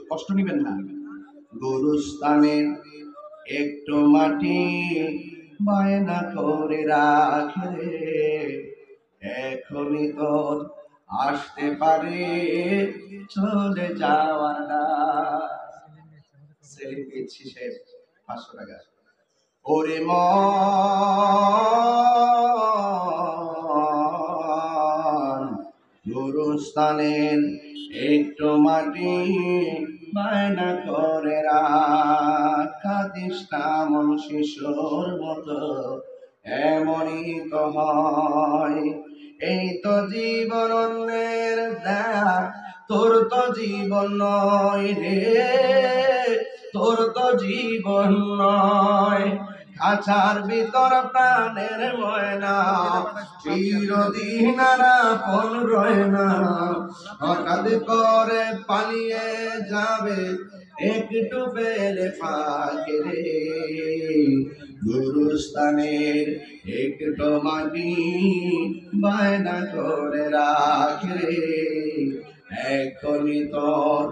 কষ্ট নিবেন না। গোরস্থানে একটু মাটি বায়না করে রাখে রে, এখনই তোর আসতে পারে চলে যাওয়ার না। সেলিম পেয়েছি সে 500 টাকা। ওরে মন গুরুস্থানের একটু মাটি বায়না করে কাঁদিস না মন শিশুর মতো, এমনই তো হয়। এই তো জীবন অন্যের দেয়া, তোর তো জীবন নয় রে, তোর তো জীবন নয়। খাঁচার ভিতর প্রাণের ময়না চিরদিন আর আপন রয় না, হঠাৎ করে পালিয়ে যাবে একটু পেলে ফাঁকে রে। গুরুস্থানের একটু মাটি বায়না করে রাখে রে, এখনই তোর।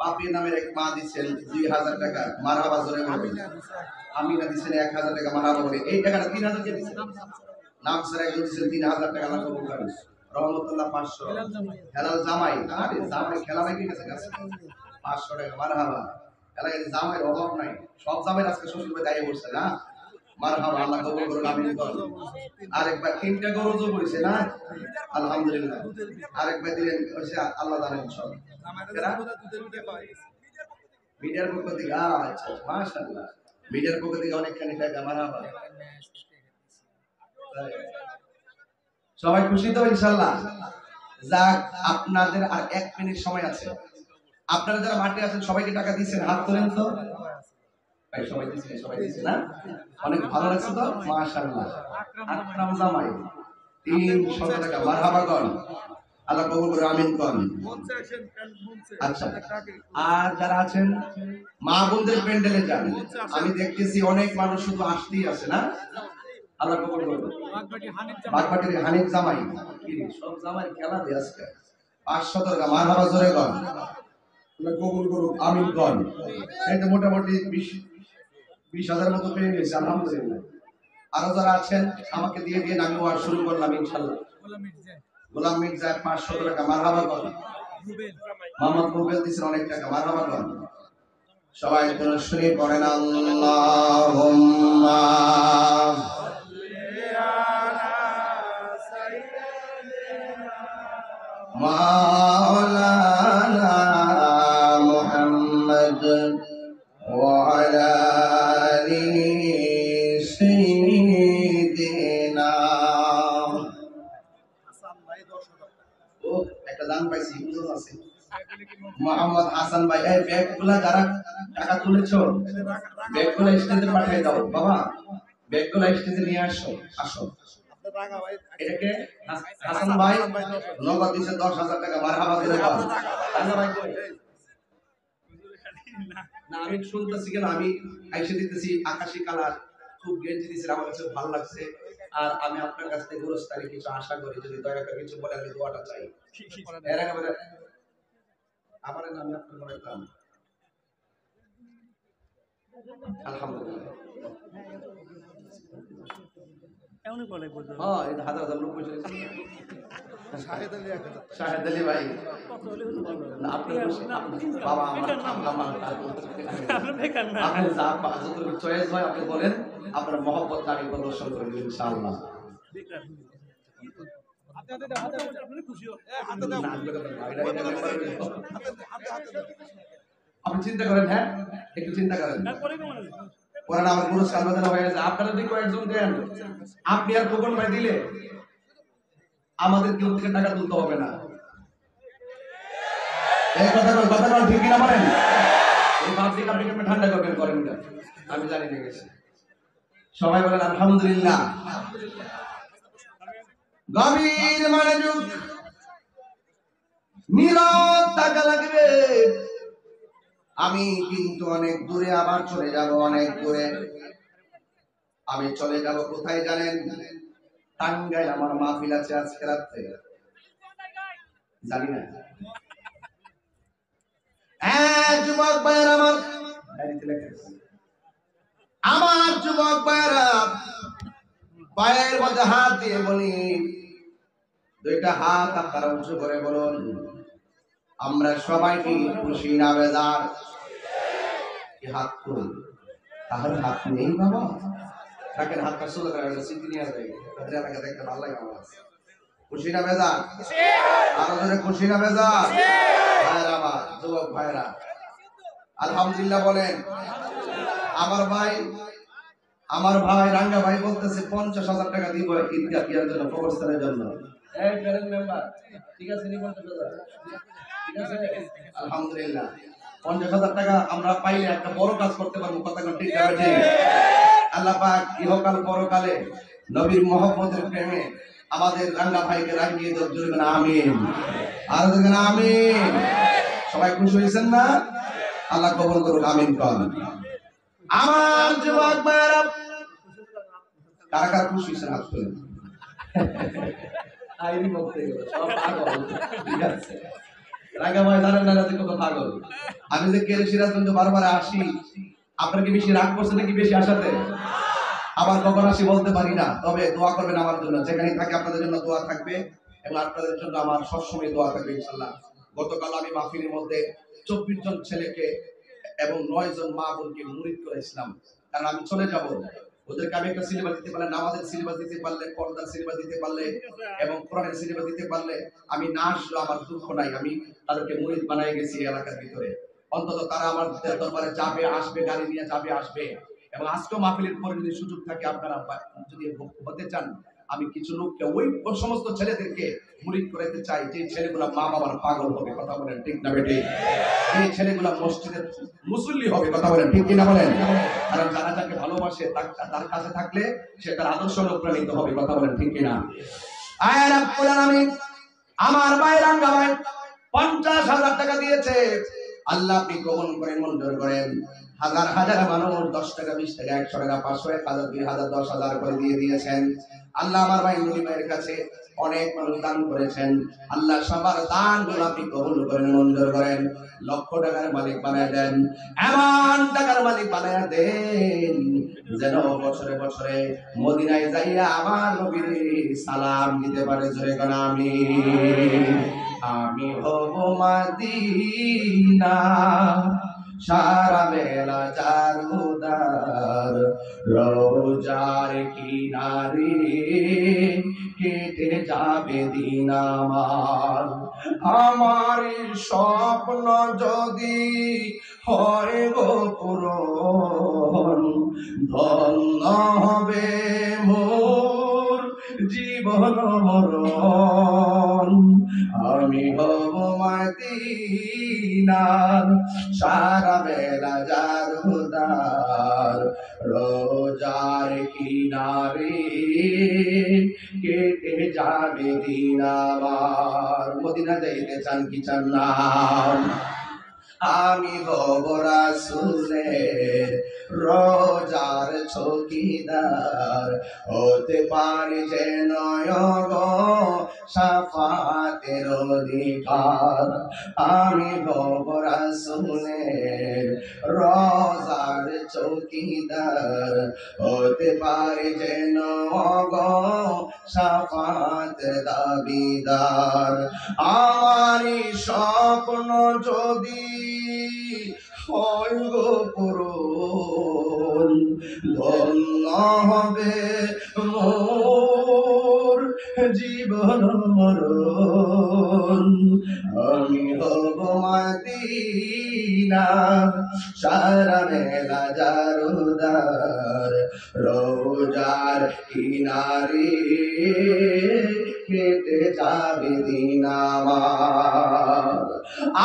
পাপি নামের এক মা দিচ্ছেন 2000 টাকা, মারহাবা জোরে বলুন। আমিনা দিচ্ছেন 1000 টাকা, মারহাবা বলে। এই টাকাটা 3000 কে দিচ্ছেন। নাম স্যার একজন দিচ্ছেন 3000 টাকা, আল্লাহ কবুল করেন। রহমতুল্লাহ 500। হেলাল জামাই, আরে জামাই খেলা নাকি গেছে কাছে 500 টাকা, মারহাবা। এলাকায় জামাইয়ের অভাব নাই, সব জামাই আজকে শ্বশুর বাড়ি আইয়ে বসছে না। মারহাবা, আল্লাহ কবুল করুন, আমিন বলুন। আরেকবার 3টা গরু তো বলেছে না, আলহামদুলিল্লাহ। আরেকবার দিলেন আল্লাহ জানেন সব। মিডিয়ার পক্ষ থেকে, আচ্ছা মাশাআল্লাহ, মিডিয়ার পক্ষ থেকে অনেকখানি টাকা, মারহাবা। সবাই খুশি তো ইনশাআল্লাহ? যাক, আপনাদের আর 1 মিনিট সময় আছে। আপনারা যারা মাঠে আছেন সবাইকে টাকা দিয়েছেন, হাত তোলেন তো ভাই। সবাই দিয়েছেন, সবাই দিয়েছেন না? অনেক ভালো লাগছে তো, মাশাআল্লাহ। আকরাম জামাই 300 টাকা, মারহাবা কর, আল্লাহ কবুল করে, আমিন কর। আচ্ছা, আর যারা আছেন মা বোনদের প্যান্ডেলে যান, আমি দেখতেছি অনেক মানুষ শুধু আসতেই আছে না, আল্লাহ কবুল করুন। বাগবাটির হানিফ জামাই, কি রে সব জামাই খেলা দিয়ে আজকে 500 টাকা, মারহাবা জোরে কর, আল্লাহ কবুল করুন, আমিন কর। এই তো মোটামুটি 20,000 মতো পেয়ে গেছে, আলহামদুলিল্লাহ। আরো যারা আছেন আমাকে দিয়ে দিয়ে আমি ওয়াজ শুরু করলাম ইনশাআল্লাহ। গোলাম মির্জা 500 টাকা, মারহাবা কর। মোহাম্মদ রুবেল দিছেন অনেক টাকা, মারহাবা কর। সবাই একটু শুনে পড়েন আল্লাহুম্মা মাওলানা মুহাম্মদ ওয়া আলা আলি সাইয়্যিদিনা। ও একটা দান পাইছি, হুজুর আছে মোহাম্মদ হাসান ভাই। এই ব্যাগগুলা যারা টাকা তুলেছো, ব্যাগগুলা স্টেজে পাঠিয়ে দাও বাবা, ব্যাগগুলা স্টেজে নিয়ে আসো, আসো। এটাকে হাসান ভাই নগদ দিছে 10,000 টাকা, মারহাবা করে দাও। হাসান ভাই কই? না আমি শুনতেছি কেন, আমি আইসা দিতেছি আকাশী কালার খুব গেঞ্জি দিয়েছেন, আমার কাছে ভালো লাগছে। আর আমি আপনার কাছ থেকে গোরস্থানে কিছু আশা করি, যদি দয়া করে কিছু বলে আমি দোয়াটা চাই। এর আগে বলে আমার নাম আপনার মনে কাম, আলহামদুলিল্লাহ। কেমন বলে বলতো? হ্যাঁ, এই হাজার হাজার লোক বসে আছে। শাহেদ আলী ভাই, না আপনি বাবা আমার আপনি যা যতটুকু চয়েস হয় আপনি বলেন, আপনার মহব্বত আমি প্রদর্শন করব ইনশাআল্লাহ। আপনি চিন্তা করেন, হ্যাঁ একটু চিন্তা করেন। পরে আমার পুরো সালমাদানা হয়ে গেছে, আপনারা যদি কয়েকজন দেন, আপনি আর খোকন ভাই দিলে আমাদের কেউ থেকে টাকা তুলতে হবে না। এই কথা ঠিক কিনা বলেন? এই পাবলিক আপনি কেমন ঠান্ডা করবেন, করেন না, আমি জানি না গেছে। সবাই বলেন আলহামদুলিল্লাহ। গভীর মনোযোগ, নীরব থাকা লাগবে। আমি কিন্তু অনেক দূরে আবার চলে যাব, অনেক দূরে আমি চলে যাব। কোথায় জানেন? টাঙ্গাইল আমার মাহফিল আছে আজকে রাতে। জানি না। যুবক ভাইয়েরা আমার, আমার যুবক ভাইয়েরা, পায়ের মধ্যে হাত দিয়ে বলি, দুইটা হাত আপনারা উঁচু করে বলুন, আমরা সবাই কি খুশি না বেজার? হাত করি, তাহলে হাত নেই বাবা, রাখেন হাতটা সোজা করে স্মৃতি নিয়ে আসবে, তাদের এলাকা দেখতে ভালো লাগে আমার। খুশি না বেজার? আরো ধরে খুশি না বেজার? ভাইরা আমার, যুবক ভাইরা আলহামদুলিল্লাহ বলেন। আমার ভাই রাঙ্গা ভাই বলতেছে 50,000 টাকা দিব ঈদগাহ ইয়ার জন্য, কবরস্থানের জন্য। এই প্যারেন্ট মেম্বার ঠিক আছে নি 50,000? ঠিক আছে আলহামদুলিল্লাহ। 50,000 টাকা আমরা পাইলে একটা বড় কাজ করতে পারবো, কথা কোন ঠিক আছে? ঠিক। আল্লাহ পাক ইহকাল পরকালে নবীর মহব্বতের প্রেমে আমাদের রাঙ্গা ভাইকে রাঙিয়ে দাও, জোরে বলেন আমিন। আর বলেন আমিন। সবাই খুশি হয়েছেন না? আল্লাহ কবুল করুন, আমিন কোন। আমার যুবক ভাইরা, কারা কারা খুশি হয়েছেন হাত তুলেন। আইনি বলতে গেল সব পাগল, ঠিক আছে? রাঙ্গা ভাই জানেন না যে কত পাগল। আমি যে কেরে সিরাজগঞ্জ বারবার আসি, আপনার কি বেশি রাগ করছে নাকি বেশি আসাতে? আবার কখন আসি বলতে পারি না, তবে দোয়া করবেন আমার জন্য, যেখানে থাকে আপনাদের জন্য দোয়া থাকবে এবং আপনাদের জন্য আমার সবসময় দোয়া থাকবে ইনশাআল্লাহ। গতকাল আমি মাহফিলের মধ্যে 24 জন ছেলেকে এবং 9 জন মা বোনকে মুরিদ করেছিলাম, কারণ আমি চলে যাব, ওদেরকে আমি একটা সিলেবাস দিতে পারলে, নামাজের সিলেবাস দিতে পারলে, পর্দার সিলেবাস দিতে পারলে এবং কোরআনের সিলেবাস দিতে পারলে আমি না আসলে আমার দুঃখ নাই। আমি তাদেরকে মুরিদ বানাই গেছি এলাকার ভিতরে, অন্তত তারা আমার দরবারে যাবে, আসবে, গাড়ি নিয়ে যাবে, আসবে। এবং আজকেও মাহফিলের পরে যদি সুযোগ থাকে, আপনারা যদি হতে চান, আমি কিছু লোককে ওই সমস্ত ছেলেদেরকে মুরিদ করাতে চাই যে ছেলেগুলা মা বাবার পাগল হবে, কথা বলেন ঠিক না বেটি? এই ছেলেগুলা মসজিদের মুসল্লি হবে, কথা বলেন ঠিক কিনা বলেন? কারণ যারা যাকে ভালোবাসে তার কাছে থাকলে সে তার আদর্শ অনুপ্রাণিত হবে, কথা বলেন ঠিক কিনা? আয় রাব্বুল আলামিন, আমার ভাই রাঙ্গা ভাই 50,000 টাকা দিয়েছে, আল্লাহ আপনি কবুল করেন, মঞ্জুর করেন। হাজার হাজার মানুষ 10 টাকা, 20 টাকা, 100 টাকা, 500, 1000, 2000, 10,000 করে দিয়ে দিয়েছেন। আল্লাহ আমার ভাই নবী ভাইয়ের কাছে অনেক মানুষ দান করেছেন, আল্লাহ সবার দানগুলো আপনি কবুল করেন, মঞ্জুর করেন। লক্ষ টাকার মালিক বানায় দেন, এমন টাকার মালিক বানায় দেন যেন বছরে বছরে মদিনায় যাইয়া আমার নবীর সালাম দিতে পারে, জোরে কোন আমিন। আমি হব মদিনা সারা বেলা চারুদার, রোজার কিনারে কেটে যাবে দিন আমার। আমার স্বপ্ন যদি হয় গো পূরণ, ধন্য হবে মোর জীবন মরণ। আমি হব মদিনার সারা বেলা জারুদার, রোজার কিনারে কেটে যাবে দিন আমার। মদিনা যাইতে চান কি চান না? আমি হব রাসূলের রোজার চৌকিদার, হতে পারি যেন গো শাফাতের অধিকার। আমি হব রাসূলের রোজার চৌকিদার, হতে পারি যেন গো শাফাতের দাবিদার। আমারই স্বপ্ন যদি হয় গো পূরণ, ধন্য হবে মোর জীবন মরণ। আমি হব মদিনা সারা বেলা জারুদার, রোজার কিনারে কেটে যাবে দিন আমার।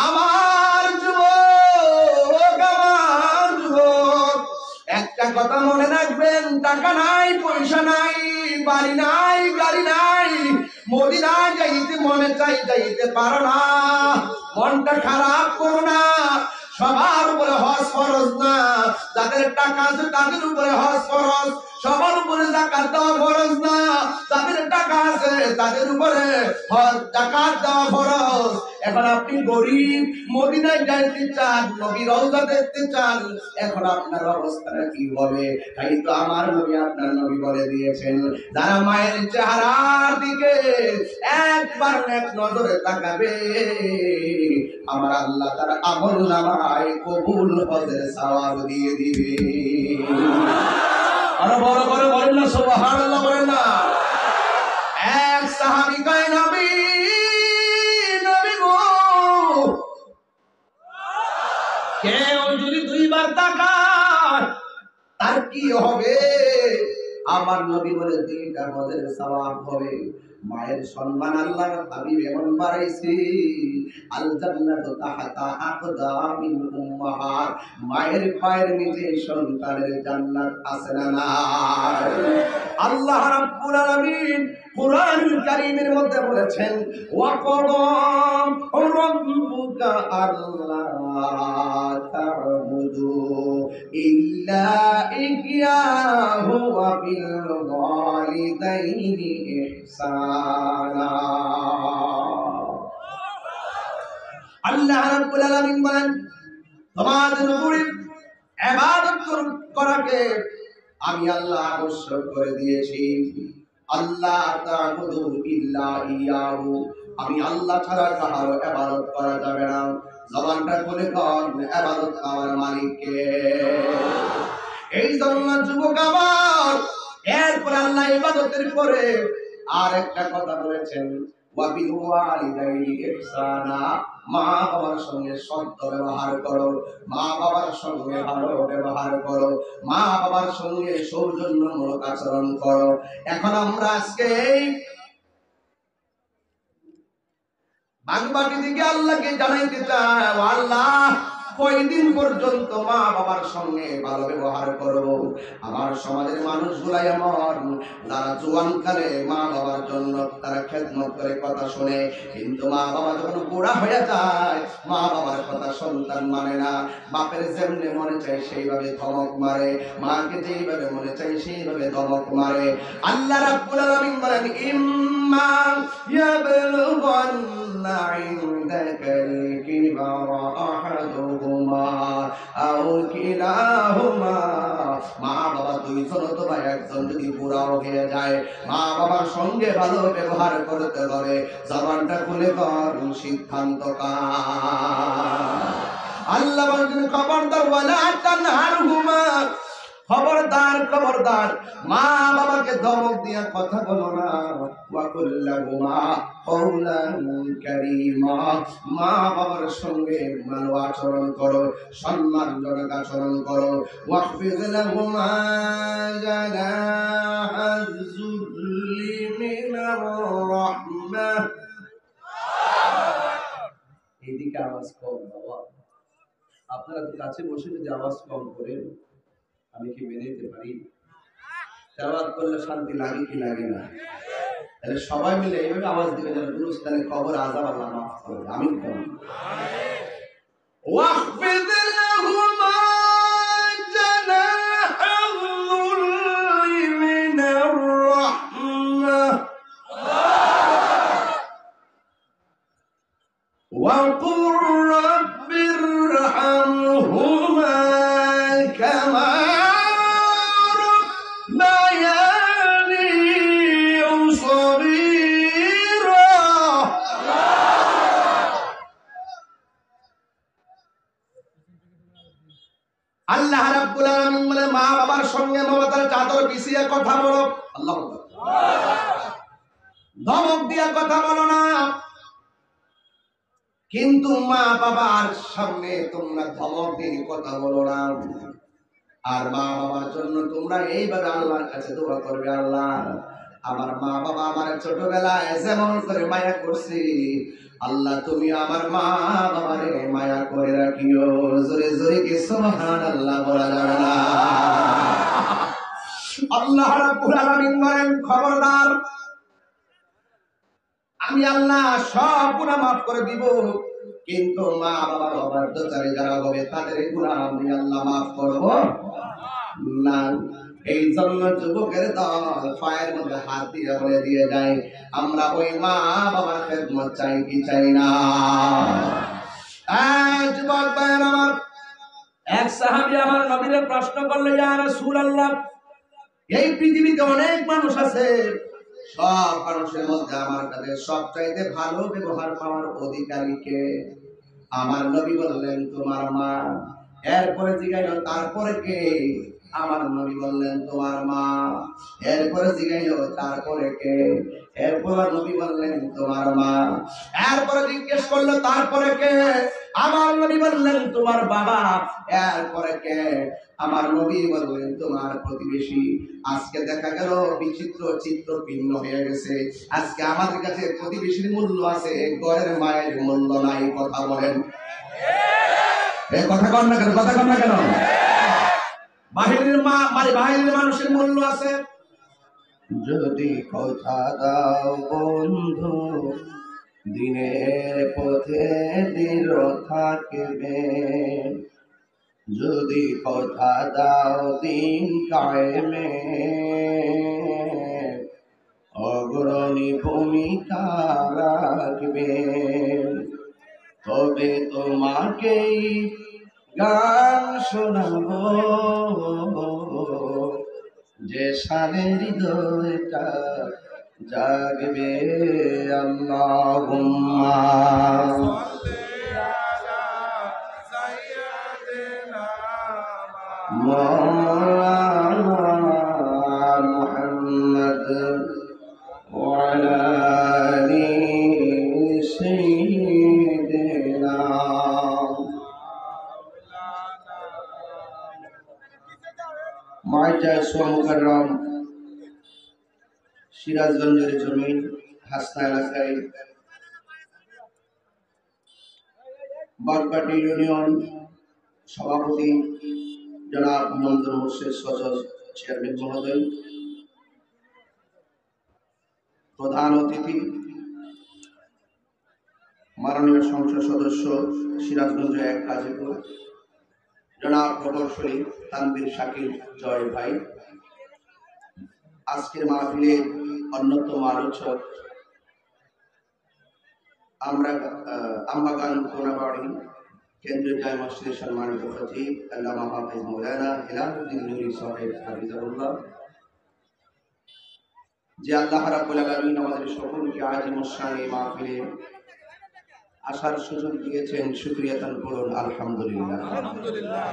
আমার যুবক, আমার যুবক, একটা কথা মনে রাখবেন, টাকা নাই, পয়সা নাই, বাড়ি নাই, গাড়ি নাই, মদিনায় যাইতে মনে চাই, যাইতে পারো না, মনটা খারাপ করো না। সবার উপরে হজ ফরজ না, যাদের টাকা আছে তাদের উপরে হজ ফরজ, সবার উপরে যাকাত দেওয়া ফরজ না, যাদের টাকা আছে তাদের উপরে যাকাত দেওয়া ফরজ। এখন আপনি গরিব, মদিনায় যাইতে চান, নবীর রওজা দেখতে চান, এখন আপনার অবস্থাটা কি হবে? তাই তো আমার নবী, আপনার নবী বলে দিয়েছেন, যারা মায়ের চেহারার দিকে একবার এক নজরে তাকাবে, আমার আল্লাহ তার আমল নামায় কবুল হজের সওয়াব দিয়ে দিবে। আরো বড় করে বলেন না সুবহানাল্লাহ, বলেন না। এক সাহাবী কয়, নবী নবী গো, কেউ যদি দুইবার তাকায় তার কি হবে? আমার নবী বলে, দুইটা হজের সওয়াব হবে। মায়ের সম্মান আল্লাহর হাবিব এমন বাড়াইছে, আল জান্নাতু তাহতা আকদামিল উম্মাহাত, মায়ের পায়ের নিচে সন্তানের জান্নাত আছে না নাই? আল্লাহ রাব্বুল আলামিন কুরআনুল কারীমের মধ্যে বলেছেন, ওয়া কদম রাব্বুকা আল্লা তা'বুদু ইল্লা ইয়্যাহু ওয়া বিল ওয়ালিদাইনি ইহসানা। আল্লাহ রাব্বুল আলামিন বলেন, তোমাদের উপরে ইবাদত করাকে আমি আল্লাহ আবশ্যক করে দিয়েছি। আল্লাহ তা'বুদু ইল্লা ইয়াহু, আমি আল্লাহ ছাড়া কারো ইবাদত করা যাবে না। জবানটা খুলে কর, ইবাদত আমার মালিককে। এই জন্য যুবক আমার, এরপর আল্লাহ ইবাদতের পরে আর একটা কথা বলেছেন, ওয়া বিল ওয়ালিদাইনি ইহসানা, মা বাবার সঙ্গে সৎ ব্যবহার করো, মা বাবার সঙ্গে ভালো ব্যবহার করো, মা বাবার সঙ্গে সৌজন্যমূলক আচরণ করো। এখন আমরা আজকে বাগবাটি থেকে আল্লাহকে জানাইতে চাই, আল্লাহ কয়দিন পর্যন্ত মা বাবার সঙ্গে ভালো ব্যবহার করব? আমার সমাজের মানুষগুলা এমন, যারা জোয়ানকালে মা বাবার জন্য তারা খেদমত করে, কথা শুনে, কিন্তু মা বাবা যখন বুড়া হয়ে যায়, মা বাবার কথা সন্তান মানে না। বাপের যেমনি মনে চাই সেইভাবে ধমক মারে, মাকে যেইভাবে মনে চাই সেইভাবে ধমক মারে। আল্লাহ রাব্বুল আলামিন বলেন, ইম্মা ইয়াবলুগান্না ইনদাকাল কিবারা আহাদুহুমা আও কিলাহুমা, মা বাবা দুইজন অথবা একজন যদি বুড়া হয়ে যায়, মা বাবার সঙ্গে ভালো ব্যবহার করতে হবে। জবানটা খুলে কর, সিদ্ধান্ত কার? আল্লাহ বলেন, খবরদার, ওয়ালা তানহারহুমা, খবরদার খবরদার, মা বাবাকে ধমক দিয়া কথা বলো না। ওয়া কুল্লাহুমা কওলান কারীমা, মা বাবার সঙ্গে ভালো আচরণ করো, সম্মানজনক আচরণ করো। ওয়াহফিজ লাহুমা জানাহাজ যুল্লি মিনার রাহমাহ, এদিকে আওয়াজ কম বাবা, আপনারা তো কাছে বসে যদি আওয়াজ কম করেন আমি কি মেনে নিতে পারি? তেলাওয়াত করলে শান্তি লাগে কি লাগে না? তাহলে সবাই মিলে এইভাবে আওয়াজ দিবে যেন গুরুস্থানে কবর আযাব আল্লাহ মাফ করবে। আমিন বলুন। ওয়াহফিজ লাহুমা জানাহাল যুল্লি মিনার রাহমাহ ওয়া কুর রাব্বিরহামহুমা কামা আল্লাহ রাব্বুল আলামিন বলে, মা বাবার সঙ্গে মমতার চাদর বিছিয়ে কথা বলো। আল্লাহ ধমক দিয়া কথা বলো না, কিন্তু মা বাবার সামনে তোমরা ধমক দিয়ে কথা বলো না। আর মা বাবার জন্য তোমরা এইভাবে আল্লাহর কাছে দোয়া করবে, আল্লাহ আমার মা বাবা আমার ছোটবেলায় যেমন করে মায়া করছি, আল্লাহ তুমি আমার মা বাবারে মায়া করে রাখিও। জোরে জোরে কি সুবহানাল্লাহ বলা যাবে না? আল্লাহ রাব্বুল আলামিন বলেন, খবরদার, আমি আল্লাহ সব গুনাহ মাফ করে দিব, কিন্তু মা বাবার অবাধ্যচারী যারা হবে তাদের গুনাহ আমি আল্লাহ মাফ করব না। এই জন্য যুবকের দল পায়ের মধ্যে হাত দিয়ে বলে দিয়ে যায়, আমরা ওই মা বাবার খেদমত চাই কি চাই না? যুবক ভাইয়ের আমার, এক সাহাবী আমার নবীকে প্রশ্ন করলো, ইয়া রাসূলুল্লাহ, এই পৃথিবীতে অনেক মানুষ আছে, সব মানুষের মধ্যে আমার কাছে সবচাইতে ভালো ব্যবহার পাওয়ার অধিকারী কে? আমার নবী বললেন, তোমার মা। এরপরে জিজ্ঞাসা, তারপরে কে? আমার নবী বললেন, তোমার মা। এরপরে জিজ্ঞাসা, তারপরে কে? এরপরে নবী বললেন, তোমার মা। এরপরে জিজ্ঞেস করলো, তারপরে কে? আমার নবী বললেন, তোমার বাবা। এরপরে কে? আমার নবী বললেন, তোমার প্রতিবেশী। আজকে দেখা গেল বিচিত্র চিত্র ভিন্ন হয়ে গেছে। আজকে আমাদের কাছে প্রতিবেশীর মূল্য আছে, ঘরের মায়ের মূল্য নাই। কথা বলেন, কথা কন না কেন? কথা কন না কেন? বাহিরের মা মানে বাহিরের মানুষের মূল্য আছে। যদি কথা দাও বন্ধু, দিনের পথে দৃঢ় থাকবে। যদি কথা দাও দিন কায়েমে, অগ্রণী ভূমিকা রাখবে। তবে তোমাকেই গান শোনাবো, যে সারে হৃদয়টা জাগবে। আল্লাহুম্মা মাওলানা মুহাম্মদ ওয়া আলা আলি সাইয়্যিদিনা। মাইজাস মুকাররম সিরাজগঞ্জের জমিন হাসনা এলাকায় বাগবাটি ইউনিয়ন সভাপতি জনাব মঞ্জুর মোর্শেদ সজল চেয়ারম্যান মহোদয়, প্রধান অতিথি মাননীয় সংসদ সদস্য সিরাজগঞ্জ 1 গাজীপুর জনাব প্রকৌশলী তানভীর শাকিল জয় ভাই, আজকের মাহফিলে অন্যতম আলোচক আমবাগান কোনাবাড়ি কেন্দ্রীয় জামে মসজিদের সম্মানিত খতিব আল্লামা হাফেজ মাওলানা হেলালুদ্দিন নুরী সাহেব হাফিজাহুল্লাহ, যে আল্লাহ রাব্বুল আলামিন আমাদের সকলকে আজিমুস শান এই মাহফিলে আসার সুযোগ দিয়েছেন। শুকরিয়া তান করুন আলহামদুলিল্লাহ। আলহামদুলিল্লাহ।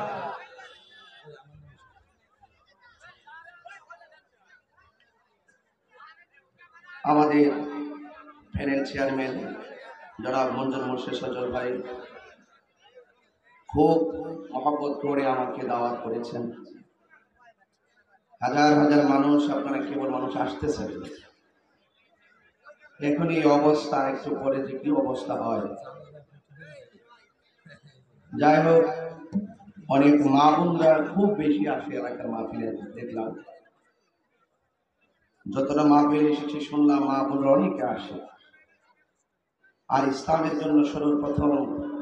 আমাদের প্যানেল চেয়ারম্যান জনাব মঞ্জুর মোর্শেদ সজল ভাই খুব মহব্বত করে আমাকে দাওয়াত করেছেন। হাজার হাজার মানুষ, আপনারা কেবল মানুষ আসতেছেন। এখন এই অবস্থা, একটু পরে যে কি অবস্থা হয়। যাই হোক, অনেক মা বোনরা খুব বেশি আসে এলাকার মাহফিলে দেখলাম। যতটা মাহফিল এসেছি শুনলাম মা বোনরা অনেকে আসে। আর ইসলামের জন্য সর্বপ্রথম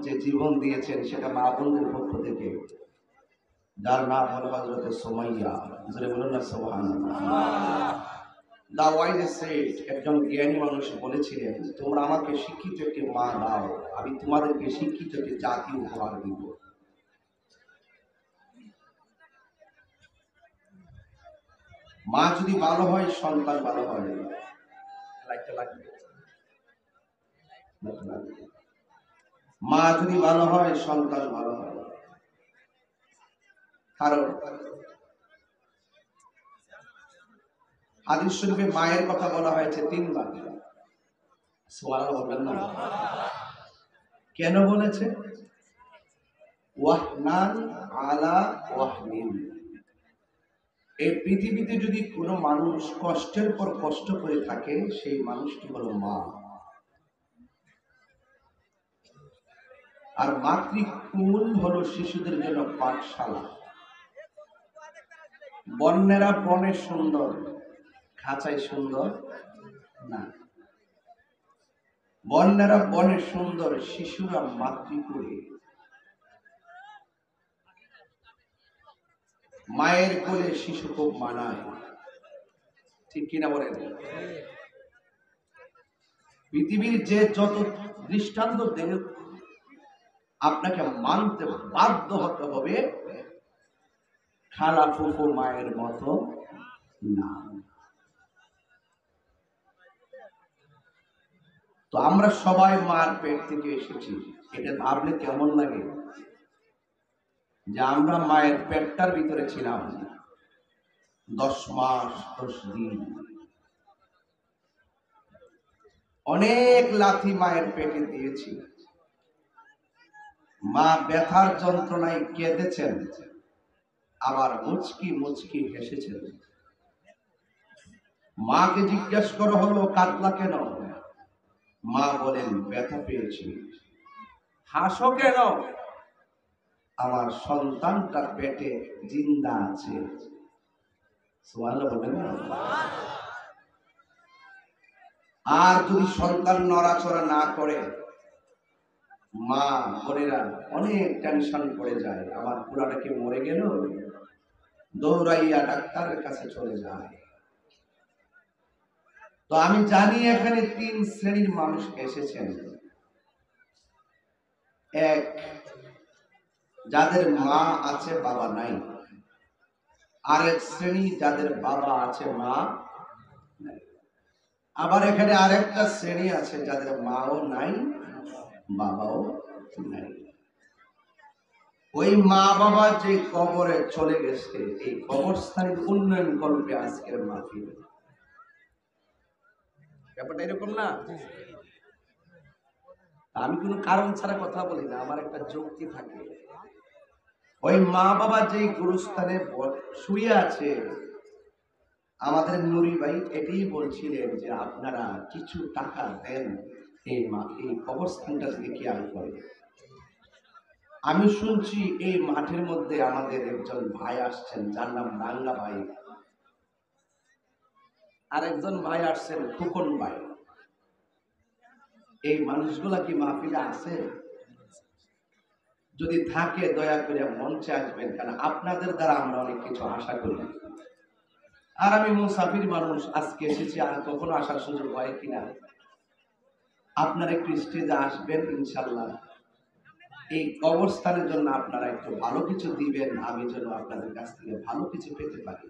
যে জীবন দিয়েছেন সেটা মা বোনদের পক্ষ থেকে, যার নাম হলো হযরত সুমাইয়া। জোরে বলুন না সুবহানাল্লাহ। দা ওয়াইজ সেড, একজন জ্ঞানী মানুষ বলেছিলেন, তোমরা আমাকে শিক্ষিত একটি মা দাও, আমি তোমাদেরকে শিক্ষিত একটি জাতি উপহার দিব। মা যদি ভালো হয়, সন্তান ভালো হয়। মা যদি ভালো হয়, সন্তান ভালো হয়। কারণ হাদিস শরীফে মায়ের কথা বলা হয়েছে 3 বার। সুবহানাল্লাহ বলবেন না? কেন বলেছে? ওয়াহনান আলা ওয়াহনিন। এই পৃথিবীতে যদি কোনো মানুষ কষ্টের পর কষ্ট করে থাকে, সেই মানুষটি হলো মা। আর মাতৃকুল হলো শিশুদের জন্য পাঠশালা। বন্যেরা বনে সুন্দর, খাঁচায় সুন্দর না। বন্যেরা বনে সুন্দর, শিশুরা মাতৃকুলে। মায়ের কোলে শিশু খুব মানায়, ঠিক কিনা বলেন? পৃথিবীর যে যত দৃষ্টান্ত দেখ, আপনাকে মানতে বাধ্য হতে হবে খালা ফুফু মায়ের মতো না। তো আমরা সবাই মার পেট থেকে এসেছি, এটা ভাবলে কেমন লাগে যে আমরা মায়ের পেটটার ভিতরে ছিলাম 10 মাস 10 দিন। অনেক লাথি মায়ের পেটে দিয়েছি, মা ব্যথার যন্ত্রণায় কেঁদেছেন, আবার মুচকি মুচকি হেসেছেন। মাকে জিজ্ঞাসা করা হলো কাঁদলা কেন? মা বলেন ব্যথা পেয়েছি। হাসো কেন? আমার সন্তানটা পেটে জিন্দা আছে। সুবহানাল্লাহ বলেন না? আর যদি সন্তান নড়াচড়া না করে, মা বোনেরা অনেক টেনশন পড়ে যায়, আমার পুরাটা কি মরে গেল, দৌড়াইয়া ডাক্তারের কাছে চলে যায়। তো আমি জানি এখানে 3 শ্রেণীর মানুষ এসেছেন। এক, যাদের মা আছে বাবা নাই। আরেক শ্রেণী যাদের বাবা আছে মা নাই। আবার এখানে আরেকটা শ্রেণী আছে যাদের মাও নাই বাবাও নাই। ওই মা বাবা যে কবরে চলে গেছে, এই কবরস্থানের উন্নয়ন করবে আজকের মাহফিল। ব্যাপারটা এরকম না? আমি কোনো কারণ ছাড়া কথা বলি না, আমার একটা যুক্তি থাকে। ওই মা বাবা যে গুরুস্থানে শুয়ে আছে, আমাদের নুরি ভাই এটাই বলছিলেন যে আপনারা কিছু টাকা দেন এই কবরস্থানটা থেকে খেয়াল করে। আমি শুনছি এই মাঠের মধ্যে আমাদের একজন ভাই আসছেন, যার নাম রাঙ্গা ভাই, আর একজন ভাই আসছেন খোকন ভাই। এই মানুষগুলা কি মাহফিলে আছে? যদি থাকে দয়া করে মঞ্চে আসবেন, কারণ আপনাদের দ্বারা আমরা অনেক কিছু আশা করি। আর আমি মুসাফির মানুষ, আজকে এসেছি, আর কখনো আসার সুযোগ হয় কিনা। আপনারা একটু স্টেজে আসবেন ইনশাল্লাহ। এই কবরস্থানের জন্য আপনারা একটু ভালো কিছু দিবেন, আমি যেন আপনাদের কাছ থেকে ভালো কিছু পেতে পারি।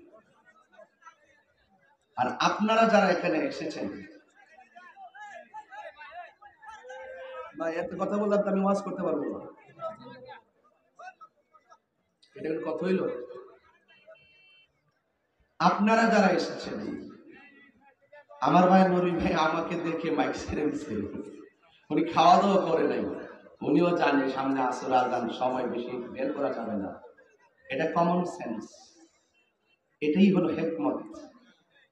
আর আপনারা যারা এখানে এসেছেন, ভাই এত কথা বললাম তো আমি ওয়াজ করতে পারবো না, এটা কথা হইল? আপনারা যারা এসেছেন, আমার ভাই নুরি ভাই আমাকে দেখে মাইক ছেড়ে দিচ্ছে, উনি খাওয়া দাওয়া করে নাই, উনিও জানে সামনে আসর আজান, সময় বেশি বের করা যাবে না। এটা কমন সেন্স, এটাই হলো হিকমত,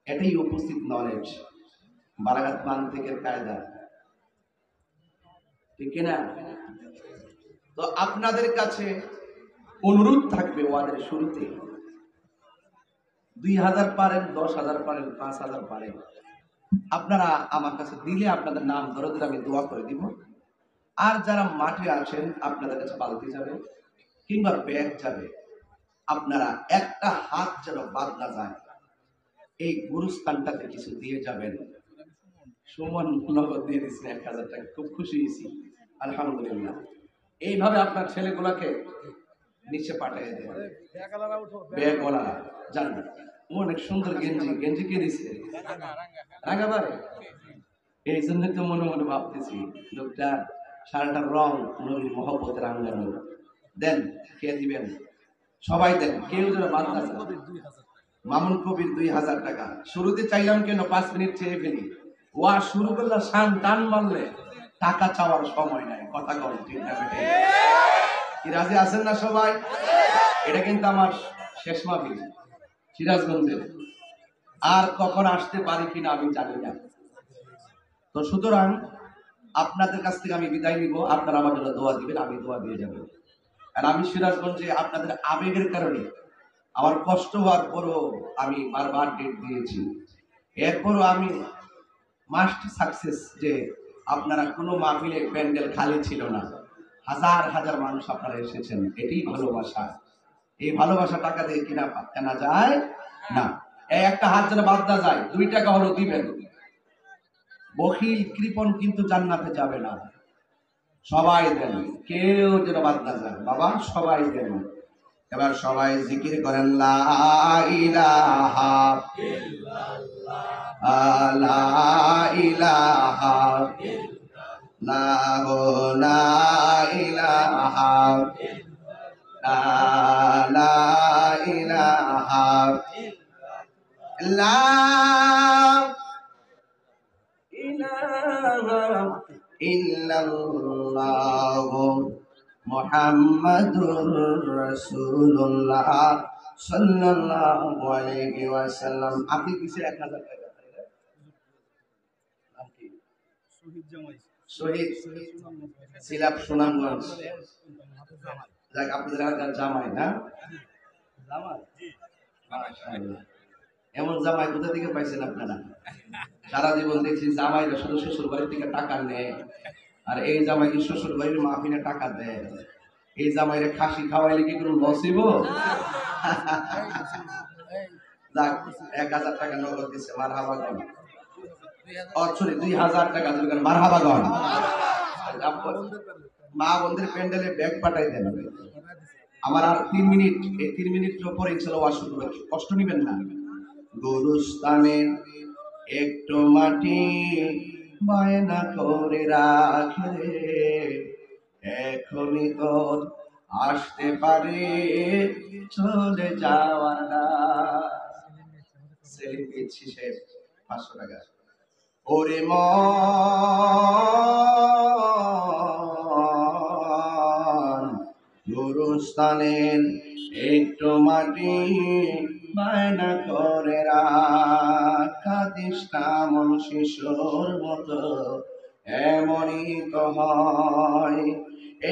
এটাই উপস্থিত নলেজ, বারাগাত মান্তিকের কায়দা, ঠিক কিনা? তো আপনাদের কাছে অনুরোধ থাকবে ওয়াদের শুরুতে, 2000 পারেন, 10,000 পারেন, 5,000 পারেন, আপনারা আমার কাছে দিলে আপনাদের নাম ধরে ধরে আমি দোয়া করে দিব। আর যারা মাঠে আছেন, আপনাদের কাছে বালতি যাবে কিংবা ব্যাগ যাবে, আপনারা একটা হাত যেন বাদ না যায়, এই গুরুস্থানটাতে কিছু দিয়ে যাবেন। সুমন নগদ দিয়ে দিচ্ছেন 1000 টাকা, খুব খুশি হয়েছি, আলহামদুলিল্লাহ। এইভাবে আপনার ছেলেগুলাকে নিচে পাঠিয়ে দেবেন। ব্যাগওয়ালা জানবে অনেক সুন্দর গেঞ্জি, গেঞ্জি কে দিচ্ছে? রাঙা ভাই। এই জন্য তো মনে মনে ভাবতেছি লোকটা শাড়িটার রং নবীর মহব্বতের রাঙ্গানো। দেন, কে দিবেন? সবাই দেন, কেউ যেন বাদ না যায়। মামুন কবির 2000 টাকা। শুরুতে চাইলাম কেন 5 মিনিট চেয়ে ফেলি, ওয়া শুরু করলে শান টান মারলে টাকা চাওয়ার সময় নাই, কথা কম ঠিক না? কি রাজি আছেন না সবাই? এটা কিন্তু আমার শেষ মাহফিল সিরাজগঞ্জের, আর কখন আসতে পারি কিনা আমি জানি না। তো সুতরাং আপনাদের কাছ থেকে আমি বিদায় নিব, আপনারা আমার জন্য দোয়া দিবেন, আমি দোয়া দিয়ে যাব। আর আমি সিরাজগঞ্জে আপনাদের আবেগের কারণে আমার কষ্ট হওয়ার পরও আমি বারবার ডেট দিয়েছি, এরপরও আমি মাস্ট সাকসেস যে আপনারা কোনো মাহফিলে প্যান্ডেল খালি ছিল না, হাজার হাজার মানুষ আপনারা এসেছেন, এটাই ভালোবাসা। এই ভালোবাসা টাকা দিয়ে কেনা যায় না। এই একটা হাত যেন বাদ না যায়, 2 টাকা হলো দিবেন। বখিল কৃপণ কিন্তু জান্নাতে যাবে না। সবাই দেন, কেউ যেন বাদ না যায় বাবা, সবাই দেন। এবার সবাই জিকির করেন লা ইলাহা ইল্লাল্লাহ, লা ইলাহা ইল্লাল্লাহ, লা ইলাহা ইল্লাল্লাহ, লা ইলাহা ইল্লাল্লাহ, ইলাহা ইল্লাল্লাহ মুহাম্মাদুর রাসূলুল্লাহ সাল্লাল্লাহু আলাইহি ওয়াসাল্লাম। আপনি কিসে 1000 টাকা পাইলেন? নাম কি? শহীদ সিলাপ সুনামগঞ্জ। যাক, আপনাদের এলাকার জামাই না? জামাই জি, মাশাআল্লাহ। এমন জামাই কোথা থেকে পাইছেন আপনারা? সারা জীবন দেখছি জামাইরা শুধু শ্বশুর বাড়ি থেকে টাকা নেয়, আর এই জামাই কি শ্বশুর বাড়ির মাহফিলে টাকা দেয়? এই জামাইরে খাসি খাওয়াইলে কি কোনো লস হইব? যাক, 1000 টাকা নগদ দিছে, মারহাবাগন। সরি, 2000 টাকা দিবেন, মারহাবাগন। মা বোনদের প্যান্ডেলে ব্যাগ পাঠাই দেন। আমার আর 3 মিনিট, এই 3 মিনিটের পরে ইনশাআল্লাহ ওয়াজ শুরু করব, কষ্ট নিবেন না। গুরুস্থানে একটু মাটি বায়না করে রাখে রে, এখনই তোর আসতে পারে চলে যাওয়ার না। সেলিম দিচ্ছি সে 500 টাকা। ওরে মন গুরুস্থানের একটু মাটি বায়না করে কাঁদিস না মন শিশুর মতো, এমনই তো হয়।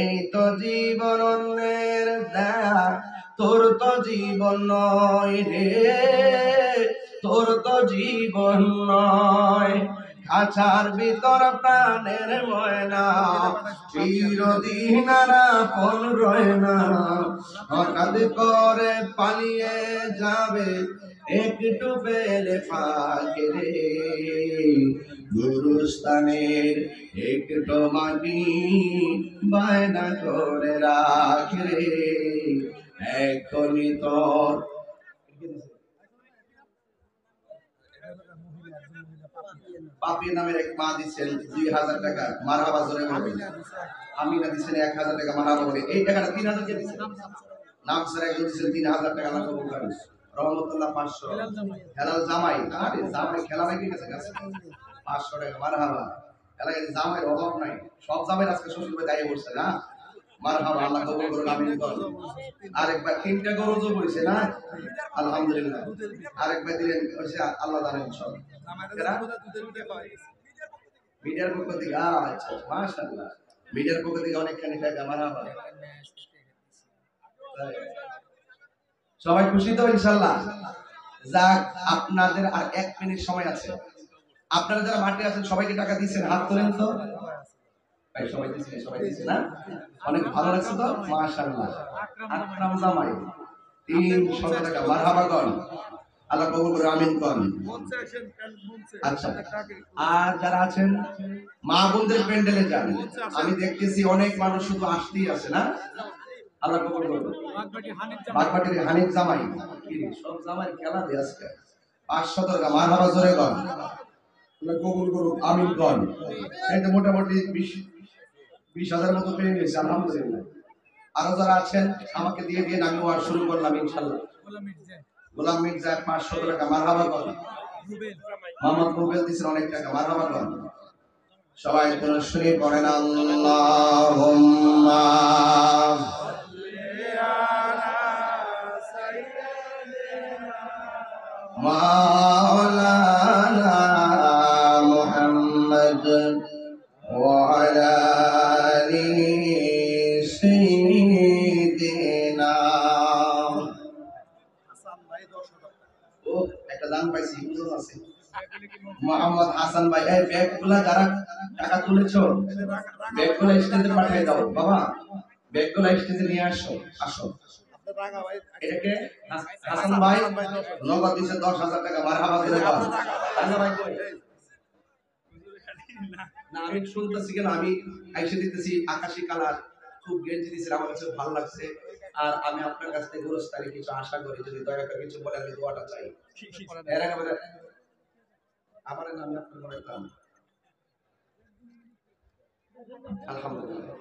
এই তো জীবন অন্যের দেয়া, তোর তো জীবন নয় রে, তোর তো জীবন নয়। খাঁচার ভিতর প্রাণের ময়না, চিরদিন আর আপন রয় না। হঠাৎ করে পালিয়ে যাবে একটু পেলে ফাঁকে রে, গুরুস্থানের একটু মাটি বায়না করে রাখে রে, এখনই তোর। পাপি নামের এক মা দিচ্ছেন 2000 টাকা, মারহাবা জোরে বলবেন। আমিনা দিচ্ছেন 1000 টাকা, মারহাবা বলে। এই টাকাটা 3000 কে দিচ্ছেন। নাম স্যার একজন দিচ্ছেন 3000 টাকা, আল্লাহ কবুল করেন। রহমতুল্লাহ 500। হেলাল জামাই, আরে জামাই খেলা নাকি গেছে কাছে 500 টাকা, মারহাবা। এলাকায় জামাইয়ের অভাব নাই, সব জামাই আজকে শ্বশুর বাড়ি দাঁড়িয়ে বসছে না। মারহাবা, আল্লাহ কবুল করুন, আমিন করুন। আরেকবার 3টা গরু যোগ হয়েছে না, আলহামদুলিল্লাহ। আরেকবার দিলেন হয়েছে, আল্লাহ জানেন সব। মিডিয়ার পক্ষ থেকে, আচ্ছা মাশাআল্লাহ, মিডিয়ার পক্ষ থেকে অনেকখানি টাকা, মারহাবা। সবাই খুশি তো ইনশাআল্লাহ? যাক, আপনাদের আর 1 মিনিট সময় আছে। আপনারা যারা মাঠে আছেন সবাইকে টাকা দিয়েছেন, হাত তোলেন তো ভাই। সবাই দিয়েছেন, সবাই দিয়েছেন না? অনেক ভালো লাগছে তো, মাশাআল্লাহ। আকরাম জামাই 300 টাকা, মারহাবা কর, আল্লাহ কবুল করে, আমিন কর। আচ্ছা, আর যারা আছেন মা বোনদের প্যান্ডেলে যান, আমি দেখতেছি অনেক মানুষ শুধু আসতেই আছে না, আল্লাহ কবুল করুন। বাগবাটির হানিফ জামাই, সব জামাই খেলা দিয়ে আজকে 500 টাকা, মারহাবা জোরে কর, আল্লাহ কবুল করুন, আমিন কর। এই তো মোটামুটি 20,000 মতো পেয়ে গেছে, আলহামদুলিল্লাহ। আরো যারা আছেন আমাকে দিয়ে দিয়ে আমি ওয়াজ শুরু করলাম ইনশাআল্লাহ। গোলাম মির্জা 500 টাকা, মারহাবা কর। মোহাম্মদ রুবেল দিয়েছেন অনেক টাকা, মারহাবা কর। সবাই যেন শুনে পড়েন আল্লাহুম্মা মাওলানা মুহাম্মদ ওয়া আলা আলি সাইয়্যিদিনা। ও একটা দান পাইছি, বুঝুন আছে মোহাম্মদ হাসান ভাই। এই ব্যাগগুলা যারা টাকা তুলেছো, ব্যাগগুলা স্টেজে পাঠিয়ে দাও বাবা, ব্যাগগুলা স্টেজে নিয়ে আসো, আসো। এটাকে হাসান ভাই নগদ দিছে 10,000 টাকা। মারহাবা করে বল। রাঙ্গা ভাই কই? না আমি শুনতেছি কেন, আমি আইসা দিতেছি আকাশী কালার খুব গেঞ্জি দিয়েছেন, আমার কাছে ভালো লাগছে। আর আমি আপনার কাছ থেকে গোরস্থানে কিছু আশা করি, যদি দয়া করে কিছু বলে আমি দোয়াটা চাই। এর আগে বলে আমার নাম আপনার মনে করলাম আলহামদুলিল্লাহ।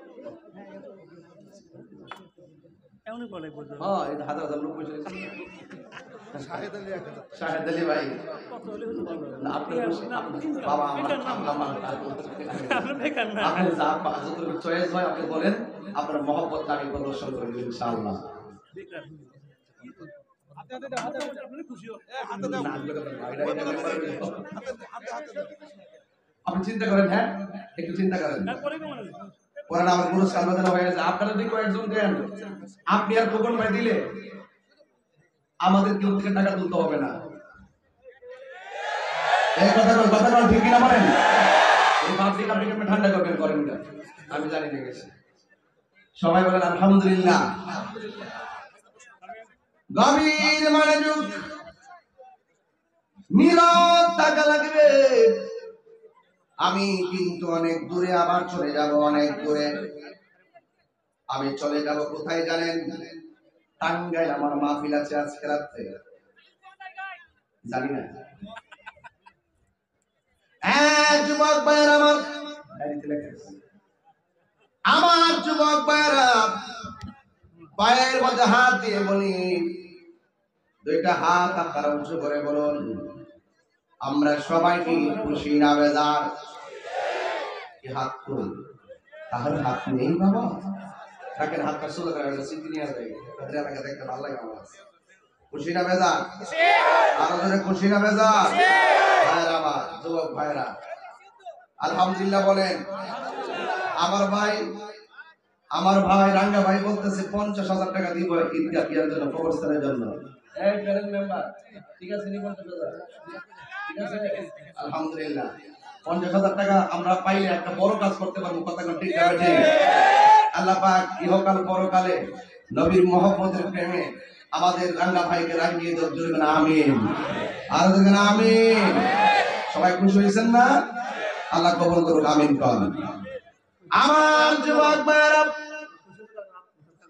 এমনই বলে বুঝো। হ্যাঁ এই হাজার হাজার লোক বসে শাহেদ আলী ভাই না আপনি বাবা আপনি যা যতটুকু চয়েস হয় আপনি বলেন, আপনার মহব্বত আমি প্রদর্শন করব ইনশাআল্লাহ। আপনি চিন্তা করেন, হ্যাঁ একটু চিন্তা করেন। পরে আমার পুরস্কার বাজানো হয়ে গেছে, আপনারা যদি কয়েকজন দেন, আপনি আর খোকন ভাই দিলে আমাদের কেউ থেকে টাকা তুলতে হবে না। এই কথা বল ঠিক কিনা বলেন? এই পাবলিক আপনি ঠান্ডা করবেন, করেন না আমি জানি না গেছে। সবাই বলেন আলহামদুলিল্লাহ। গভীর মনোযোগ, নীরব থাকা লাগবে। আমি কিন্তু অনেক দূরে আবার চলে যাব, অনেক দূরে আমি চলে যাব। কোথায় জানেন? টাঙ্গাইল আমার মাহফিল আছে আজকে রাতে, জানি না। যুবক ভাইরা আমার যুবক ভাইরা পায়ের মধ্যে হাত দিয়ে বলি, দুইটা হাত আপনারা উঁচু করে বলুন, আমরা সবাই কি খুশি না বেজার? কি হাত তুল, তাহলে হাত নেই বাবা থাকেন, হাতটা সোজা করে স্মৃতি নিয়ে যায়, তাদের এলাকা দেখতে ভালো লাগে আমার। খুশি না বেজার? আরো জোরে খুশি না বেজার? ভাইরা আমার যুবক ভাইরা আলহামদুলিল্লাহ বলেন। আমার ভাই রাঙ্গা ভাই বলতেছে 50,000 টাকা দিব ঈদগাহ ইয়ার জন্য, কবরস্থানের জন্য। এই প্যানেল মেম্বার ঠিক আছে নি 50,000? ঠিক আছে আলহামদুলিল্লাহ। 50,000 টাকা আমরা পাইলে একটা বড় কাজ করতে পারবো, কথা ঠিক আছে? আল্লাহ পাক ইহকাল পরকালে নবীর মহব্বতের প্রেমে আমাদের রাঙ্গা ভাইকে রাঙ্গিয়ে দেন, জোরে বলেন আমিন। আর দেখেন আমিন। সবাই খুশি হয়েছেন না? আল্লাহ কবুল করুন, আমিন করেন। আমার যুবক ভাইরা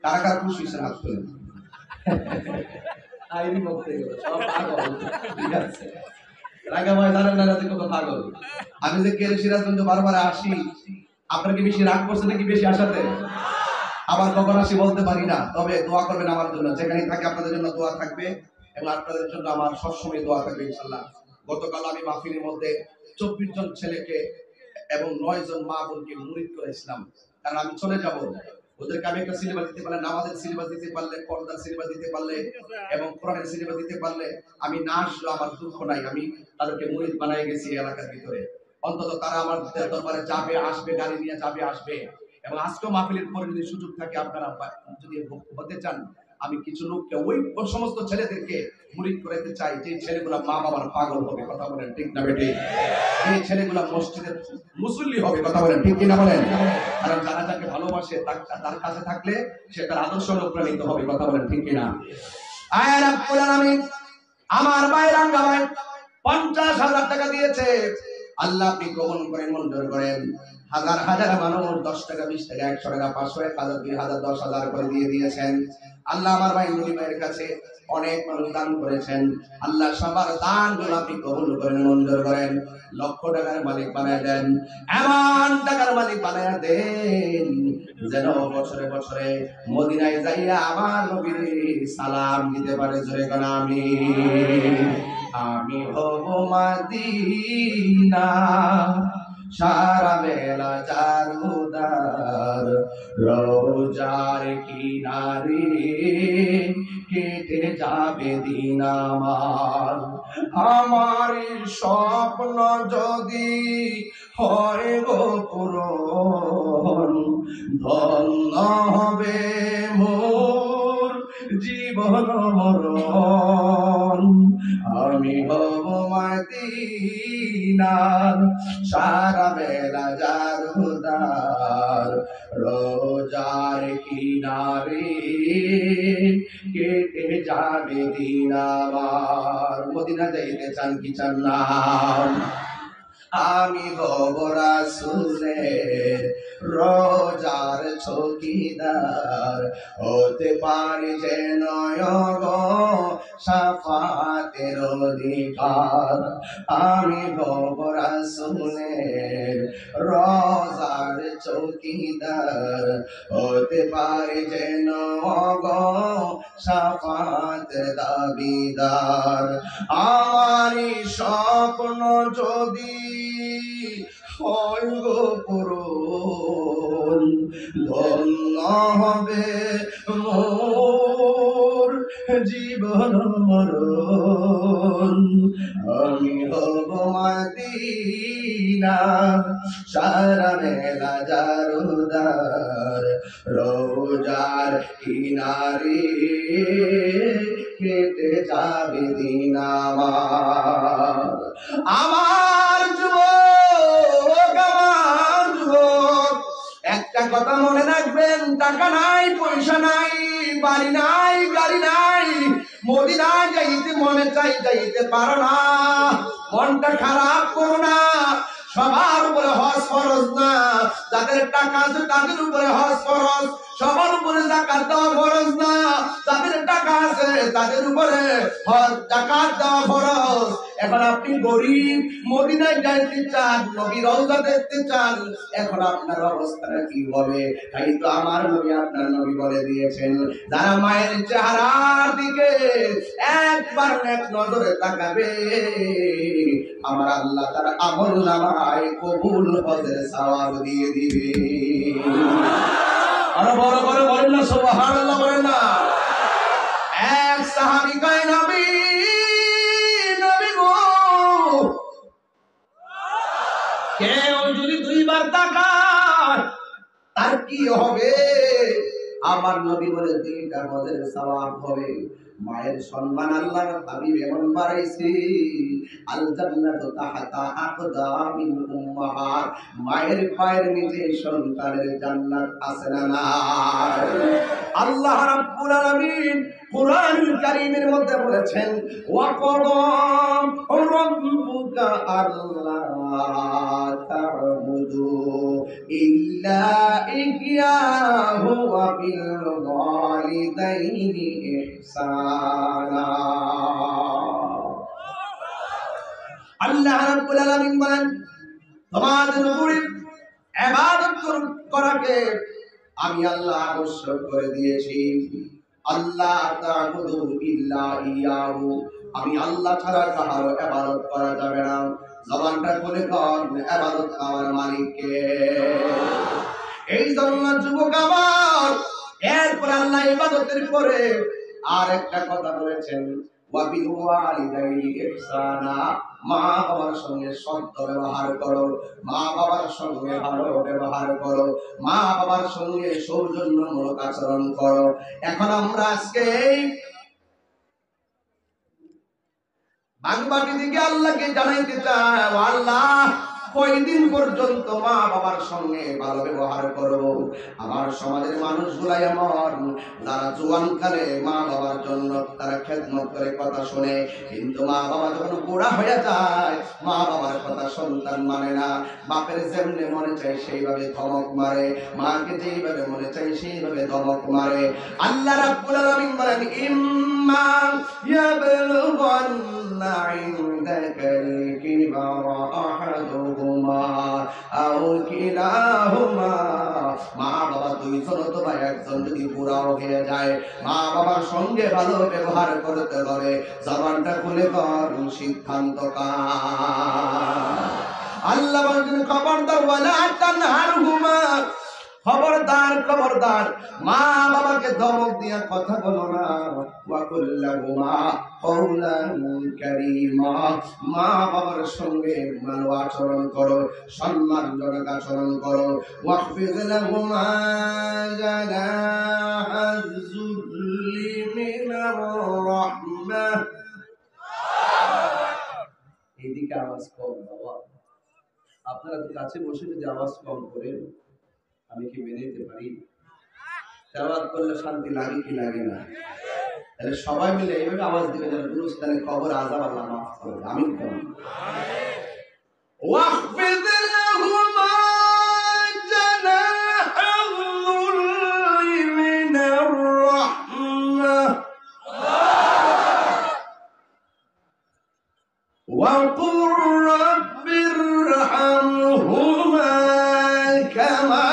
কারা কারা খুশি হয়েছেন হাত তুলেন। আইনি বলতে গেল সব পাগল, ঠিক আছে? রাঙ্গা ভাই জানেন না যে কত পাগল। আমি যে কেরে সিরাজগঞ্জ বারবার আসি, আপনার কি বেশি রাগ করছে নাকি বেশি আসাতে? আবার কখন আসি বলতে পারি না, তবে দোয়া করবেন আমার জন্য। যেখানে থাকে আপনাদের জন্য দোয়া থাকবে এবং আপনাদের জন্য আমার সবসময় দোয়া থাকবে ইনশাআল্লাহ। গতকাল আমি মাহফিলের মধ্যে 24 জন ছেলেকে এবং 9 জন মা বোনকে মুরিদ করেছিলাম, কারণ আমি চলে যাব। ওদেরকে আমি একটা সিলেবাস দিতে পারলে, নামাজের সিলেবাস দিতে পারলে, পর্দার সিলেবাস দিতে পারলে এবং কোরআনের সিলেবাস দিতে পারলে আমি না আসলে আমার দুঃখ নাই। আমি তাদেরকে মুরিদ বানাই গেছি এলাকার ভিতরে। অন্তত তারা আমার দরবারে যাবে, আসবে, গাড়ি নিয়ে যাবে, আসবে। এবং আজকেও মাহফিলের পরে যদি সুযোগ থাকে, আপনারা যদি হতে চান, আমি কিছু লোককে ওই সমস্ত ছেলেদেরকে মুরিদ করাতে চাই যে ছেলেগুলা মা বাবার পাগল হবে, কথা বলেন ঠিক না বেটি? এই ছেলেগুলা মসজিদের মুসল্লি হবে, কথা বলেন ঠিক কিনা বলেন? কারণ যারা যাকে ভালোবাসে তার কাছে থাকলে সে তার আদর্শ অনুপ্রাণিত হবে, কথা বলেন ঠিক কিনা? আমার ভাই রাঙ্গা ভাই 50,000 টাকা দিয়েছে, আল্লাহ আপনি কবুল করেন, মঞ্জুর করেন। হাজার হাজার মানুষ 10 টাকা, 20 টাকা, 100 টাকা, 500, 1000, 2000, 10,000 করে দিয়ে দিয়েছেন। আল্লাহ আমার ভাই নুরি ভাইয়ের কাছে অনেক মানুষ দান করেছেন। আল্লাহ সবার দানগুলো আপনি কবুল করেন, মঞ্জুর করেন। লক্ষ টাকার মালিক বানায় দেন, এমন টাকার মালিক বানায় দেন যেন বছরে বছরে মদিনায় যাইয়া আমার নবীর সালাম দিতে পারে, জোরে কোন আমিন। আমি হব মদিনা সারা বেলা জারুদার, রোজার কিনারে কেটে যাবে দিন আমার। আমার স্বপ্ন যদি হয় গো পূরণ, ধন্য হবে মোর জীবন মরণ। আমি হব মদিনার সারা বেলা জারুদার রোজার কিনারে কেটে যাবে দিন আমার। মদিনা যাইতে চান কি চান না? আমি হব রাসূলের রোজার চৌকিদার, হতে পারি যেন গো শাফাতের অধিকার। আমি হব রাসূলের রোজার চৌকিদার, হতে পারি যেন গো শাফাতের দাবিদার। আমারই স্বপ্ন যদি হয় গো পূরণ, ধন্য হবে মোর জীবন মরণ। আমি হব মদিনা সারা বেলা জারুদার, রোজার কিনারে কেটে যাবে দিন আমার। আমার যুবক, আমার যুবক, একটা কথা মনে রাখবেন, টাকা নাই, পয়সা নাই, বাড়ি নাই, গাড়ি নাই, মদিনায় যাইতে মনে চাই, যাইতে পারো না, মনটা খারাপ করো না। সবার উপরে হজ ফরজ না, যাদের টাকা আছে তাদের উপরে হজ ফরজ, সবার উপরে যাকাত দেওয়া ফরজ না, যাদের টাকা আছে তাদের উপরে যাকাত দেওয়া ফরজ। এখন আপনি গরিব, মদিনায় যাইতে চান, নবী রওজা দেখতে চান, এখন আপনার অবস্থাটা কি হবে? তাই তো আমার নবী, আপনার নবী বলে দিয়েছেন, যারা মায়ের চেহারার দিকে একবার এক নজরে তাকাবে, আমার আল্লাহ তার আমল নামায় কবুল হজের সওয়াব দিয়ে দিবে। আরো বড় করে বলেন না সুবহানাল্লাহ, বলেন না। এক সাহাবী কয়, নবী নবী গো, কেউ যদি দুইবার তাকায় তার কি হবে? আমার নবী বলে, দুইটা হজের সওয়াব হবে। মায়ের সম্মান আল্লাহর হাবিব এমন বাড়াইছে, আল জান্নাতু তাহতা আকদামিল উম্মাহাত, মায়ের পায়ের নিচে সন্তানের জান্নাত আছে না নাই? আল্লাহ রাব্বুল আলামিন কুরআন কারীমের মধ্যে বলেছেন, ওয়া কদম রাব্বুকা আল্লা তা'বুদু ইল্লা ইয়্যাহু ওয়া বিল ওয়ালিদাইনি ইহসানা। আল্লাহ রাব্বুল আলামিন বলেন, তোমাদের উপরে ইবাদত করাকে আমি আল্লাহ আবশ্যক করে দিয়েছি। আল্লাহ তা'বুদু ইল্লা ইয়াহু, আমি আল্লাহ ছাড়া কারো ইবাদত করা যাবে না। জবানটা খুলে কর, ইবাদত আমার মালিককে। এই জন্য যুবক আমার, এরপর আল্লাহ ইবাদতের পরে আর একটা কথা বলেছেন, ওয়া বিল ওয়ালিদাইনি ইহসানা, মা বাবার সঙ্গে সৎ ব্যবহার করো, মা বাবার সঙ্গে ভালো ব্যবহার করো, মা বাবার সঙ্গে সৌজন্যমূলক আচরণ করো। এখন আমরা আজকে বাগবাটি থেকে আল্লাহকে জানাইতে চাই, আল্লাহ কয়দিন পর্যন্ত মা বাবার সঙ্গে ভালো ব্যবহার করব? আমার সমাজের মানুষগুলাই এমন, যারা জোয়ানকালে মা বাবার জন্য তারা খেদমত করে, কথা শুনে, কিন্তু মা বাবা যখন বুড়া হয়ে যায়, মা বাবার কথা সন্তান মানে না। বাপের যেমনে মনে চায় সেইভাবে ধমক মারে, মাকে যেইভাবে মনে চায় সেইভাবে ধমক মারে। আল্লাহ রাব্বুল আলামিন বলেন, ইম্মা ইয়াবলুগান্না ইনদাকাল কিবারা আহাদুহুমা আও কিলাহুমা, মা বাবা দুইজন অথবা একজন যদি বুড়াও হয়ে যায়, মা বাবার সঙ্গে ভালো ব্যবহার করতে হবে। জবানটা খুলে কর, সিদ্ধান্ত কার? আল্লাহ বলেন, খবরদার, ওয়ালা তানহারহুমা, খবরদার খবরদার, মা বাবাকে ধমক দিয়া কথা বলো না। ওয়া কুল্লাহুমা কওলান কারীমা, মা বাবার সঙ্গে ভালো আচরণ করো, সম্মানজনক আচরণ করো। ওয়াহফিজ লাহুমা জানাহাজ যুল্লি মিনার রাহমাহ, দিকে আওয়াজ কম বাবা, আপনারা তো কাছে বসে যদি আওয়াজ কম করেন আমি কি মেনে নিতে পারি? তেলাওয়াত করলে শান্তি লাগে কি লাগে না? তাহলে সবাই মিলে এইভাবে আওয়াজ দিবে যেন গুরুস্থানে কবর আযাব আল্লাহ মাফ করে। আমিন বলুন। واخفض لهما جناح الذل من الرحمة وقل رب ارحمهما كما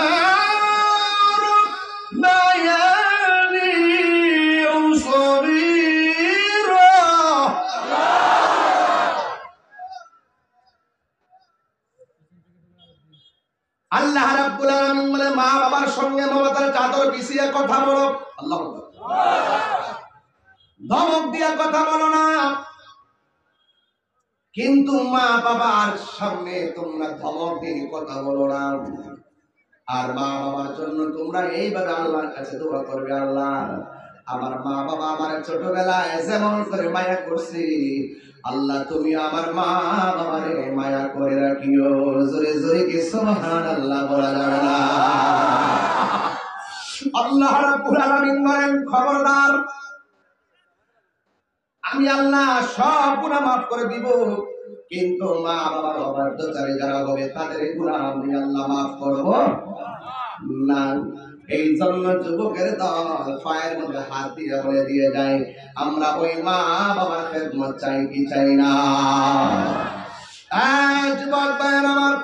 ربياني صغيرا। আল্লাহ রাব্বুল আলামিন বলে মা বাবার সঙ্গে মমতার চাদর বিছিয়ে কথা বলো। আল্লাহু আকবার। ধমক দিয়া কথা বলো না, কিন্তু মা বাবার সামনে তোমরা ধমক দিয়ে কথা বলো না। আর মা বাবার জন্য তোমরা এইভাবে আল্লাহর কাছে দোয়া করবে, আল্লাহ আমার মা বাবা আমার ছোটবেলায় যেমন করে মায়া করছি, আল্লাহ তুমি আমার মা বাবারে মায়া করে রাখিও। জোরে জোরে কি সুবহানাল্লাহ বলা যাবে না? আল্লাহ রাব্বুল আলামিন বলেন খবরদার, আমি আল্লাহ সব গুনাহ মাফ করে দিব, কিন্তু মা বাবার অবাধ্যচারী যারা হবে তাদের গুনাহ আমি আল্লাহ মাফ করব না। এই জন্য যুবকের দল পায়ের মধ্যে হাত দিয়ে বলে দিয়ে যায়, আমরা ওই মা বাবার খেদমত চাই কি চাই না? যুবক ভাইয়ের আমার,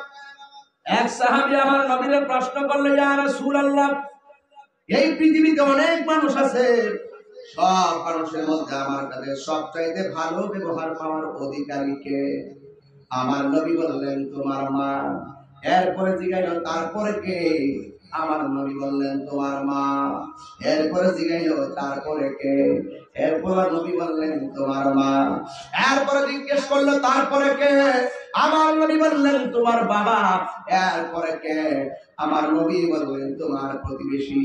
এক সাহাবী আমার নবীকে প্রশ্ন করলো, ইয়া রাসূলুল্লাহ, এই পৃথিবীতে অনেক মানুষ আছে, সব মানুষের মধ্যে আমার কাছে সবচাইতে ভালো ব্যবহার পাওয়ার অধিকারী কে? আমার নবী বললেন তোমার মা। এরপরে জিজ্ঞাসা তারপরে কে? আমার নবী বললেন তোমার মা। এরপরে জিজ্ঞাসা তারপরে কে? এরপর নবী বললেন তোমার মা। এরপরে জিজ্ঞেস করলো তারপরে কে? আমার নবী বললেন তোমার বাবা। এরপরে কে? আমার নবী বললেন তোমার প্রতিবেশী।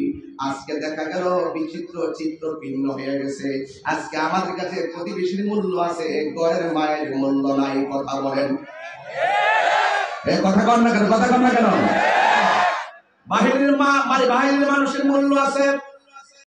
আজকে দেখা গেল বিচিত্র চিত্র ভিন্ন হয়ে গেছে। আজকে আমাদের কাছে প্রতিবেশীর মূল্য আছে, ঘরের মায়ের মূল্য নাই। কথা বলেন, এই কথা কন না কেন? কথা কন না কেন? বাহিরের মা মানে বাহিরের মানুষের মূল্য আছে,